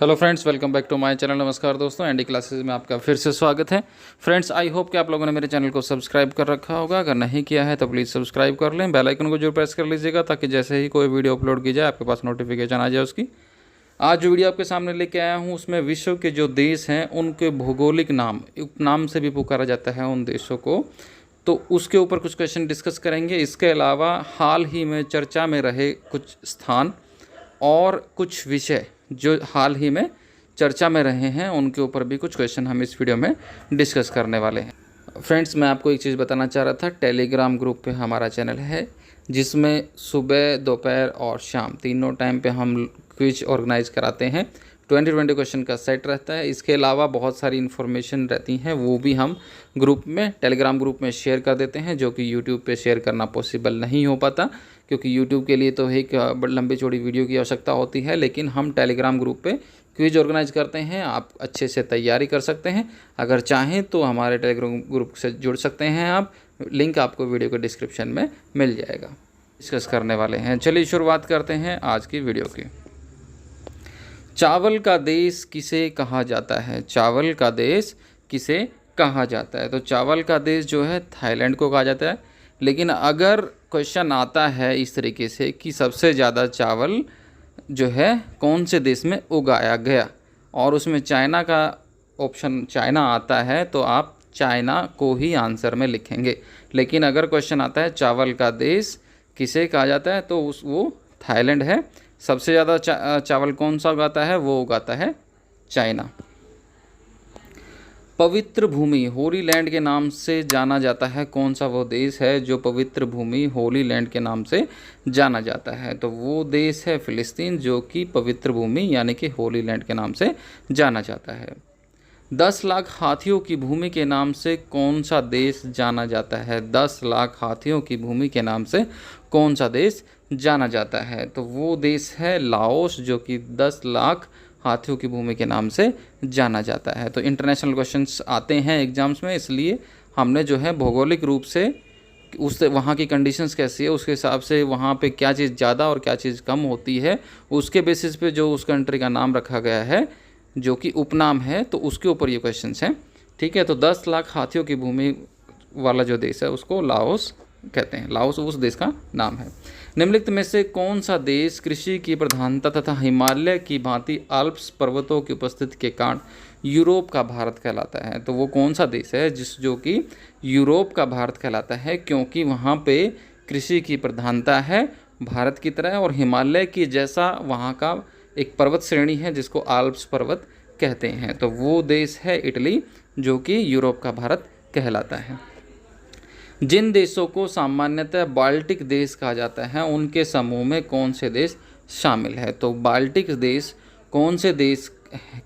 Hello friends, welcome back to my channel. नमस्कार दोस्तों, ND classes में आपका फिर से स्वागत है। फ्रेंड्स, आई होप कि आप लोगों ने मेरे चैनल को सब्सक्राइब कर रखा होगा। अगर नहीं किया है तो प्लीज़ सब्सक्राइब कर लें, बेल आइकन को जरूर प्रेस कर लीजिएगा ताकि जैसे ही कोई वीडियो अपलोड की जाए आपके पास नोटिफिकेशन आ जाए उसकी। आज जो वीडियो आपके सामने लेके आया हूँ उसमें विश्व के जो देश हैं उनके भौगोलिक नाम, उपनाम से भी पुकारा जाता है उन देशों को, तो उसके ऊपर कुछ क्वेश्चन डिस्कस करेंगे। इसके अलावा हाल ही में चर्चा में रहे कुछ स्थान और कुछ विषय जो हाल ही में चर्चा में रहे हैं उनके ऊपर भी कुछ क्वेश्चन हम इस वीडियो में डिस्कस करने वाले हैं। फ्रेंड्स, मैं आपको एक चीज़ बताना चाह रहा था। टेलीग्राम ग्रुप पे हमारा चैनल है जिसमें सुबह, दोपहर और शाम तीनों टाइम पे हम क्विज ऑर्गेनाइज कराते हैं। 20 क्वेश्चन का सेट रहता है। इसके अलावा बहुत सारी इन्फॉर्मेशन रहती हैं, वो भी हम ग्रुप में, टेलीग्राम ग्रुप में शेयर कर देते हैं, जो कि यूट्यूब पे शेयर करना पॉसिबल नहीं हो पाता क्योंकि यूट्यूब के लिए तो एक लंबी चौड़ी वीडियो की आवश्यकता होती है। लेकिन हम टेलीग्राम ग्रुप पे क्विज ऑर्गेनाइज करते हैं, आप अच्छे से तैयारी कर सकते हैं। अगर चाहें तो हमारे टेलीग्राम ग्रुप से जुड़ सकते हैं आप, लिंक आपको वीडियो के डिस्क्रिप्शन में मिल जाएगा। डिस्कस करने वाले हैं, चलिए शुरुआत करते हैं आज की वीडियो की। चावल का देश किसे कहा जाता है? चावल का देश किसे कहा जाता है? तो चावल का देश जो है थाईलैंड को कहा जाता है। लेकिन अगर क्वेश्चन आता है इस तरीके से कि सबसे ज़्यादा चावल जो है कौन से देश में उगाया गया, और उसमें चाइना का ऑप्शन, चाइना आता है, तो आप चाइना को ही आंसर में लिखेंगे। लेकिन अगर क्वेश्चन आता है चावल का देश किसे कहा जाता है तो वो थाईलैंड है। सबसे ज़्यादा चावल कौन सा उगाता है? वो उगाता है चाइना। पवित्र भूमि होली लैंड के नाम से जाना जाता है, कौन सा वो देश है जो पवित्र भूमि होली लैंड के नाम से जाना जाता है? तो वो देश है फिलिस्तीन, जो कि पवित्र भूमि यानी कि होली लैंड के नाम से जाना जाता है। 10 लाख हाथियों की भूमि के नाम से कौन सा देश जाना जाता है? 10 लाख हाथियों की भूमि के नाम से कौन सा देश जाना जाता है? तो वो देश है लाओस, जो कि 10 लाख हाथियों की भूमि के नाम से जाना जाता है। तो इंटरनेशनल क्वेश्चंस आते हैं एग्जाम्स में, इसलिए हमने जो है भौगोलिक रूप से उस वहाँ की कंडीशंस कैसी है, उसके हिसाब से वहाँ पे क्या चीज़ ज़्यादा और क्या चीज़ कम होती है, उसके बेसिस पे जो उस कंट्री का नाम रखा गया है जो कि उपनाम है, तो उसके ऊपर ये क्वेश्चंस हैं। ठीक है, तो 10 लाख हाथियों की भूमि वाला जो देश है उसको लाओस कहते हैं। लाओस उस देश का नाम है। निम्नलिखित में से कौन सा देश कृषि की प्रधानता तथा हिमालय की भांति आल्प्स पर्वतों की उपस्थिति के कारण यूरोप का भारत कहलाता है? तो वो कौन सा देश है जो कि यूरोप का भारत कहलाता है? क्योंकि वहाँ पे कृषि की प्रधानता है भारत की तरह, और हिमालय की जैसा वहाँ का एक पर्वत श्रेणी है जिसको आल्प्स पर्वत कहते हैं। तो वो देश है इटली, जो कि यूरोप का भारत कहलाता है। जिन देशों को सामान्यतः बाल्टिक देश कहा जाता है उनके समूह में कौन से देश शामिल है? तो बाल्टिक देश कौन से देश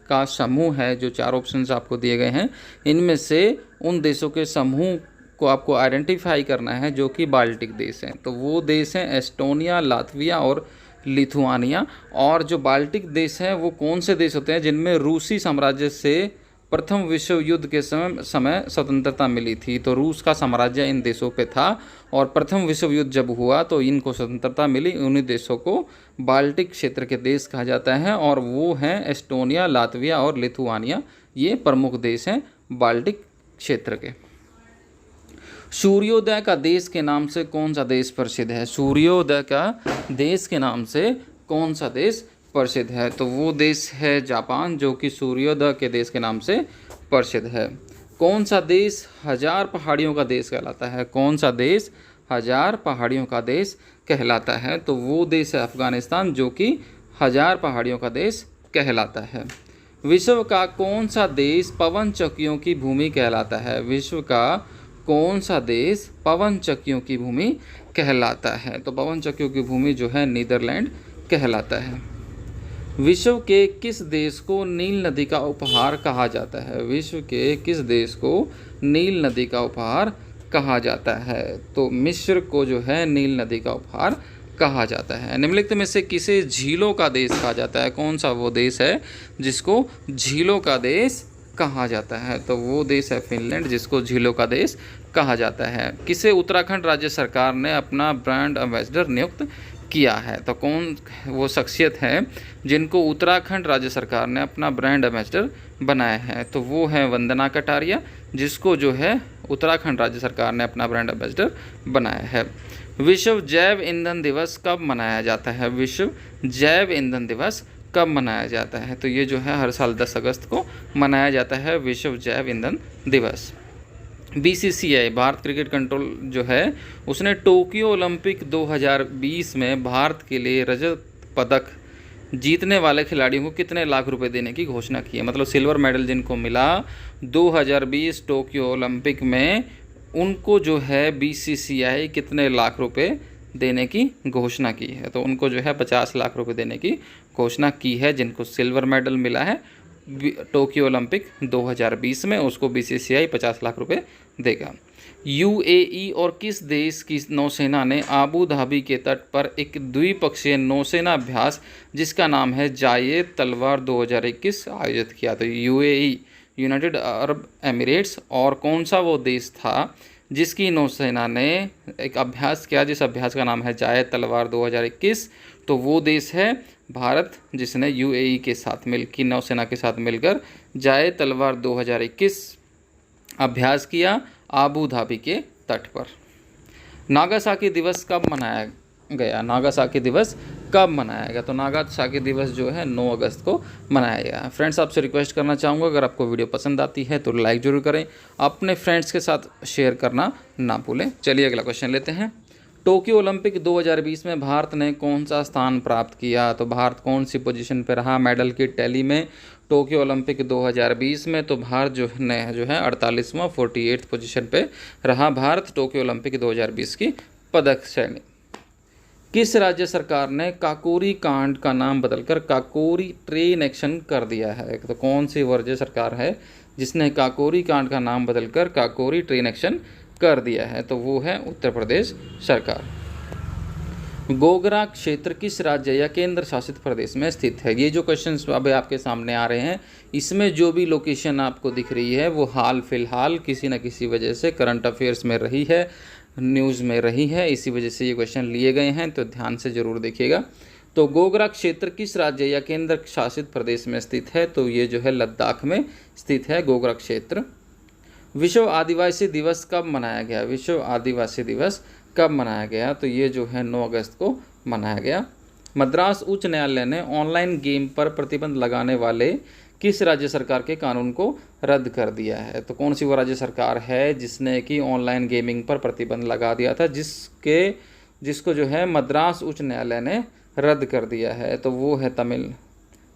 का समूह है? जो 4 ऑप्शंस आपको दिए गए हैं, इनमें से उन देशों के समूह को आपको आइडेंटिफाई करना है जो कि बाल्टिक देश हैं। तो वो देश हैं एस्टोनिया, लातविया और लिथुआनिया। और जो बाल्टिक देश हैं वो कौन से देश होते हैं? जिनमें रूसी साम्राज्य से प्रथम विश्व युद्ध के समय स्वतंत्रता मिली थी। तो रूस का साम्राज्य इन देशों पे था, और प्रथम विश्व युद्ध जब हुआ तो इनको स्वतंत्रता मिली। उन्हीं देशों को बाल्टिक क्षेत्र के देश कहा जाता है, और वो हैं एस्टोनिया, लातविया और लिथुआनिया। ये प्रमुख देश हैं बाल्टिक क्षेत्र के। सूर्योदय का देश के नाम से कौन सा देश प्रसिद्ध है? सूर्योदय का देश के नाम से कौन सा देश प्रसिद्ध है? तो वो देश है जापान, जो कि सूर्योदय के देश के नाम से प्रसिद्ध है। कौन सा देश 1000 पहाड़ियों का देश कहलाता है? कौन सा देश 1000 पहाड़ियों का देश कहलाता है? तो वो देश है अफगानिस्तान, जो कि 1000 पहाड़ियों का देश कहलाता है। विश्व का कौन सा देश पवन चक्कियों की भूमि कहलाता है? विश्व का कौन सा देश पवन चक्कियों की भूमि कहलाता है? तो पवन चक्कियों की भूमि जो है नीदरलैंड कहलाता है। विश्व के किस देश को नील नदी का उपहार कहा जाता है? विश्व के किस देश को नील नदी का उपहार कहा जाता है? तो मिस्र को जो है नील नदी का उपहार कहा जाता है। निम्नलिखित में से किसे झीलों का देश कहा जाता है? कौन सा वो देश है जिसको झीलों का देश कहा जाता है? तो वो देश है फिनलैंड, जिसको झीलों का देश कहा जाता है। किसे उत्तराखंड राज्य सरकार ने अपना ब्रांड एम्बेसडर नियुक्त किया है। तो कौन वो शख्सियत है जिनको उत्तराखंड राज्य सरकार ने अपना ब्रांड एम्बेसडर बनाया है? तो वो है वंदना कटारिया, जिसको जो है उत्तराखंड राज्य सरकार ने अपना ब्रांड एम्बेसडर बनाया है। विश्व जैव ईंधन दिवस कब मनाया जाता है? विश्व जैव ईंधन दिवस कब मनाया जाता है? तो ये जो है हर साल 10 अगस्त को मनाया जाता है विश्व जैव ईंधन दिवस। BCCI भारत क्रिकेट कंट्रोल जो है उसने टोक्यो ओलंपिक 2020 में भारत के लिए रजत पदक जीतने वाले खिलाड़ियों को कितने लाख रुपए देने की घोषणा की है? मतलब सिल्वर मेडल जिनको मिला 2020 टोक्यो ओलंपिक में, उनको जो है BCCI कितने लाख रुपए देने की घोषणा की है? तो उनको जो है 50 लाख रुपए देने की घोषणा की है, जिनको सिल्वर मेडल मिला है टोक्यो ओलंपिक 2020 में, उसको BCCI 50 लाख रुपए देगा। UAE और किस देश की नौसेना ने आबू धाबी के तट पर एक द्विपक्षीय नौसेना अभ्यास जिसका नाम है जायद तलवार 2021 आयोजित किया? तो UAE यूनाइटेड अरब एमिरेट्स। और कौन सा वो देश था जिसकी नौसेना ने एक अभ्यास किया जिस अभ्यास का नाम है जायद तलवार 2021? तो वो देश है भारत, जिसने UAE के साथ की नौसेना के साथ मिलकर जायद तलवार 2021 अभ्यास किया आबू धाबी के तट पर। नागासाकी दिवस कब मनाया गया? नागासाकी दिवस कब मनाया गया? तो नागासाकी दिवस जो है 9 अगस्त को मनाया गया। फ्रेंड्स, आपसे रिक्वेस्ट करना चाहूँगा, अगर आपको वीडियो पसंद आती है तो लाइक ज़रूर करें, अपने फ्रेंड्स के साथ शेयर करना ना भूलें। चलिए अगला क्वेश्चन लेते हैं। टोक्यो ओलंपिक 2020 में भारत ने कौन सा स्थान प्राप्त किया? तो भारत कौन सी पोजीशन पर रहा मेडल की टैली में टोक्यो ओलंपिक 2020 में? तो भारत जो है 48वां 48th पोजीशन पे रहा भारत टोक्यो ओलंपिक 2020 की पदक श्रेणी। किस राज्य सरकार ने काकोरी कांड का नाम बदलकर काकोरी ट्रेन एक्शन कर दिया है? तो कौन सी राज्य सरकार है जिसने काकोरी कांड का नाम बदलकर काकोरी ट्रेन एक्शन कर दिया है? तो वो है उत्तर प्रदेश सरकार। गोगरा क्षेत्र किस राज्य या केंद्र शासित प्रदेश में स्थित है? ये जो क्वेश्चंस अभी आपके सामने आ रहे हैं, इसमें जो भी लोकेशन आपको दिख रही है वो हाल फिलहाल किसी न किसी वजह से करंट अफेयर्स में रही है, न्यूज़ में रही है, इसी वजह से ये क्वेश्चन लिए गए हैं, तो ध्यान से ज़रूर देखिएगा। तो गोगरा क्षेत्र किस राज्य या केंद्र शासित प्रदेश में स्थित है? तो ये जो है लद्दाख में स्थित है गोगरा क्षेत्र। विश्व आदिवासी दिवस कब मनाया गया? विश्व आदिवासी दिवस कब मनाया गया? तो ये जो है 9 अगस्त को मनाया गया। मद्रास उच्च न्यायालय ने ऑनलाइन गेम पर प्रतिबंध लगाने वाले किस राज्य सरकार के कानून को रद्द कर दिया है? तो कौन सी वो राज्य सरकार है जिसने कि ऑनलाइन गेमिंग पर प्रतिबंध लगा दिया था, जिसको जो है मद्रास उच्च न्यायालय ने रद्द कर दिया है? तो वो है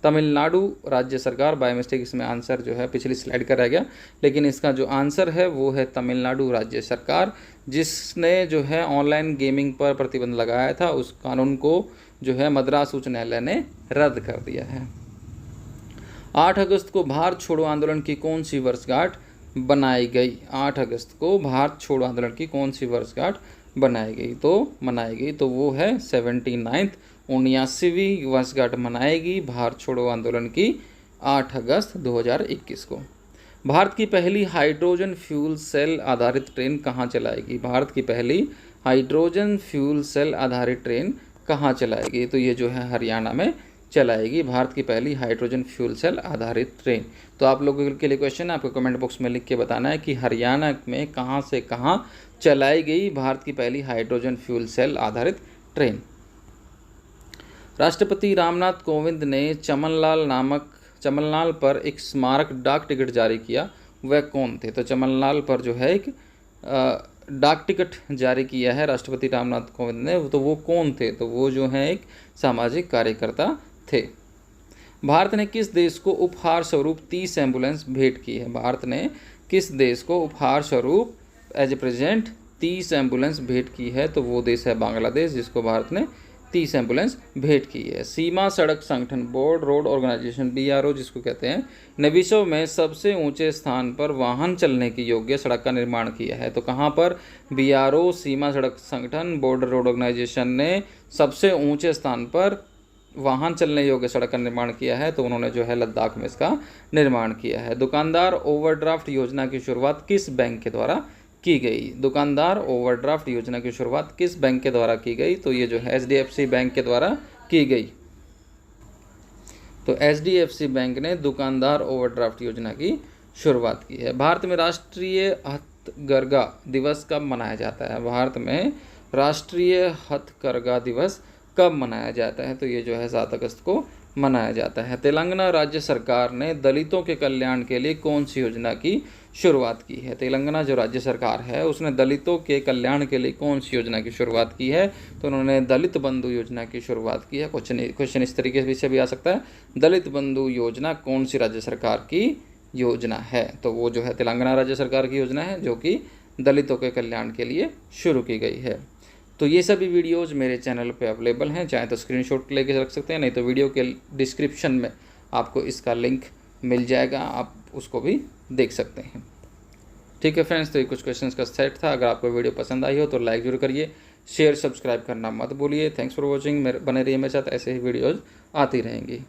तमिलनाडु राज्य सरकार। बाय मिस्टेक इसमें आंसर जो है पिछली स्लाइड का रह गया, लेकिन इसका जो आंसर है वो है तमिलनाडु राज्य सरकार, जिसने जो है ऑनलाइन गेमिंग पर प्रतिबंध लगाया था, उस कानून को जो है मद्रास उच्च न्यायालय ने रद्द कर दिया है। 8 अगस्त को भारत छोड़ो आंदोलन की कौन सी वर्षगांठ बनाई गई? 8 अगस्त को भारत छोड़ो आंदोलन की कौन सी वर्षगांठ मनाई गई? तो वो है 79th 79वीं वर्षगांठ मनाएगी भारत छोड़ो आंदोलन की 8 अगस्त 2021 को। भारत की पहली हाइड्रोजन फ्यूल सेल आधारित ट्रेन कहाँ चलाएगी? भारत की पहली हाइड्रोजन फ्यूल सेल आधारित ट्रेन कहाँ चलाएगी? तो ये जो है हरियाणा में चलाएगी भारत की पहली हाइड्रोजन फ्यूल सेल आधारित ट्रेन। तो आप लोगों के लिए क्वेश्चन है, आपको कमेंट बॉक्स में लिख के बताना है कि हरियाणा में कहाँ से कहाँ चलाई गई भारत की पहली हाइड्रोजन फ्यूल सेल आधारित ट्रेन। राष्ट्रपति रामनाथ कोविंद ने चमनलाल पर एक स्मारक डाक टिकट जारी किया, वह कौन थे? तो चमनलाल पर जो है एक डाक टिकट जारी किया है राष्ट्रपति रामनाथ कोविंद ने, तो वो कौन थे? तो वो जो है एक सामाजिक कार्यकर्ता थे। भारत ने किस देश को उपहार स्वरूप 30 एम्बुलेंस भेंट की है? भारत ने किस देश को उपहार स्वरूप एज ए प्रेजेंट 30 एम्बुलेंस भेंट की है? तो वो देश है बांग्लादेश, जिसको भारत ने 30 एम्बुलेंस भेंट की है। सीमा सड़क संगठन बोर्ड रोड ऑर्गेनाइजेशन BRO जिसको कहते हैं, ने विश्व में सबसे ऊंचे स्थान पर वाहन चलने की योग्य सड़क का निर्माण किया है। तो कहाँ पर? BRO सीमा सड़क संगठन बोर्ड रोड ऑर्गेनाइजेशन ने सबसे ऊंचे स्थान पर वाहन चलने योग्य सड़क का निर्माण किया है, तो उन्होंने जो है लद्दाख में इसका निर्माण किया है। दुकानदार ओवरड्राफ्ट योजना की शुरुआत किस बैंक के द्वारा की गई। दुकानदार ओवरड्राफ्ट योजना की शुरुआत किस बैंक के द्वारा की गई? तो ये जो है HDFC बैंक के द्वारा की गई। तो HDFC बैंक ने दुकानदार ओवरड्राफ्ट योजना की शुरुआत की है। भारत में राष्ट्रीय हथकरघा दिवस कब मनाया जाता है? भारत में राष्ट्रीय हथकरघा दिवस कब मनाया जाता है? तो ये जो है 7 अगस्त को मनाया जाता है। तेलंगाना राज्य सरकार ने दलितों के कल्याण के लिए कौन सी योजना की शुरुआत की है? तेलंगाना जो राज्य सरकार है उसने दलितों के कल्याण के लिए कौन सी योजना की शुरुआत की है? तो उन्होंने दलित बंधु योजना की शुरुआत की है। क्वेश्चन इस तरीके से भी आ सकता है, दलित बंधु योजना कौन सी राज्य सरकार की योजना है? तो वो जो है तेलंगाना राज्य सरकार की योजना है जो कि दलितों के कल्याण के लिए शुरू की गई है। तो ये सभी वीडियोज़ मेरे चैनल पे अवेलेबल हैं, चाहे तो स्क्रीनशॉट लेके रख सकते हैं, नहीं तो वीडियो के डिस्क्रिप्शन में आपको इसका लिंक मिल जाएगा, आप उसको भी देख सकते हैं। ठीक है फ्रेंड्स, तो ये कुछ क्वेश्चंस का सेट था। अगर आपको वीडियो पसंद आई हो तो लाइक जरूर करिए, शेयर सब्सक्राइब करना मत भूलिए। Thanks for watching. बने रहिए मेरे साथ, ऐसे ही वीडियोज़ आती रहेंगी।